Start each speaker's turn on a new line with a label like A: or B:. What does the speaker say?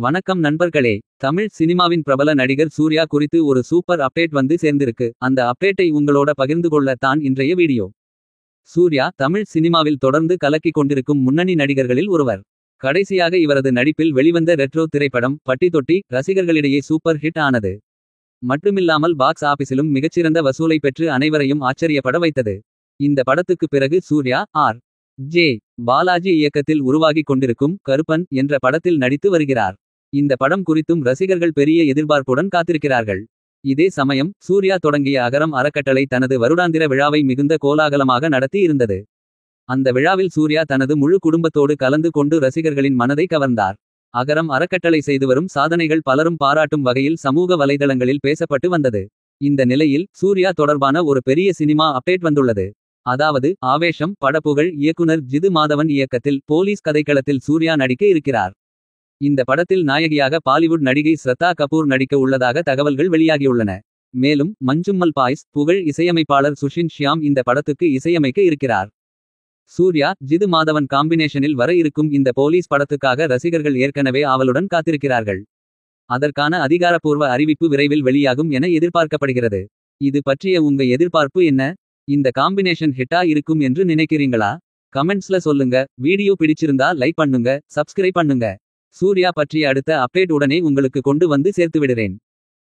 A: வணக்கம் நண்பர்களே. தமிழ் சினிமாவின் பிரபல நடிகர் சூர்யா குறித்து ஒரு சூப்பர் அப்டேட் வந்து சேர்ந்திருக்கு. அந்த அப்டேட்டை உங்களோட பகிர்ந்து கொள்ள தான் இன்றைய வீடியோ. சூர்யா தமிழ் சினிமாவில் தொடர்ந்து கலக்கிக் கொண்டிருக்கும் முன்னணி நடிகர்களில் ஒருவர். கடைசியாக இவரது நடிப்பில் வெளிவந்த ரெட்ரோ திரைப்படம் பட்டி தொட்டி ரசிகர்களிடையே சூப்பர் ஹிட் ஆனது. மட்டுமில்லாமல் பாக்ஸ் ஆபீஸிலும் மிகச்சிறந்த வசூலை பெற்று அனைவரையும் ஆச்சரியப்பட வைத்தது. இந்த படத்துக்கு பிறகு சூர்யா ஆர். ஜே. பாலாஜி இயக்கத்தில் உருவாகிக் கொண்டிருக்கும் கருப்பன் என்ற படத்தில் நடித்து வருகிறார். இந்த படம் குறித்தும் ரசிகர்கள் பெரிய எதிர்பார்ப்புடன் காத்திருக்கிறார்கள். இதே சமயம் சூர்யா தொடங்கிய அகரம் அறக்கட்டளை தனது வருடாந்திர விழாவை மிகுந்த கோலாகலமாக நடத்தி இருந்தது. அந்த விழாவில் சூர்யா தனது முழு குடும்பத்தோடு கலந்து கொண்டு ரசிகர்களின் மனதை கவர்ந்தார். அகரம் அறக்கட்டளை செய்து வரும் சாதனைகள் பலரும் பாராட்டும் வகையில் சமூக வலைதளங்களில் பேசப்பட்டு வந்தது. இந்த நிலையில் சூர்யா தொடர்பான ஒரு பெரிய சினிமா அப்டேட் வந்துள்ளது. அதாவது ஆவேஷம் படப்புகழ் இயக்குனர் ஜிது மாதவன் இயக்கத்தில் போலீஸ் கதைக்களத்தில் சூர்யா நடிக்க இருக்கிறார். இந்த படத்தில் நாயகியாக பாலிவுட் நடிகை ஸ்ரத்தா கபூர் நடிக்க உள்ளதாக தகவல்கள் வெளியாகியுள்ளன. மேலும் மஞ்சும்மல் பாய்ஸ் புகழ் இசையமைப்பாளர் சுஷின் ஷியாம் இந்த படத்துக்கு இசையமைக்க இருக்கிறார். சூர்யா ஜிது மாதவன் காம்பினேஷனில் வர இருக்கும் இந்த போலீஸ் படத்துக்காக ரசிகர்கள் ஏற்கனவே ஆவலுடன் காத்திருக்கிறார்கள். அதற்கான அதிகாரப்பூர்வ அறிவிப்பு விரைவில் வெளியாகும் என எதிர்பார்க்கப்படுகிறது. இது பற்றிய உங்க எதிர்பார்ப்பு என்ன? இந்த காம்பினேஷன் ஹிட்டா இருக்கும் என்று நினைக்கிறீங்களா? கமெண்ட்ஸ்ல சொல்லுங்க. வீடியோ பிடிச்சிருந்தா லைக் பண்ணுங்க, சப்ஸ்கிரைப் பண்ணுங்க. சூர்யா பற்றிய அடுத்த அப்டேட் உடனே உங்களுக்கு கொண்டு வந்து சேர்த்து விடுறேன்.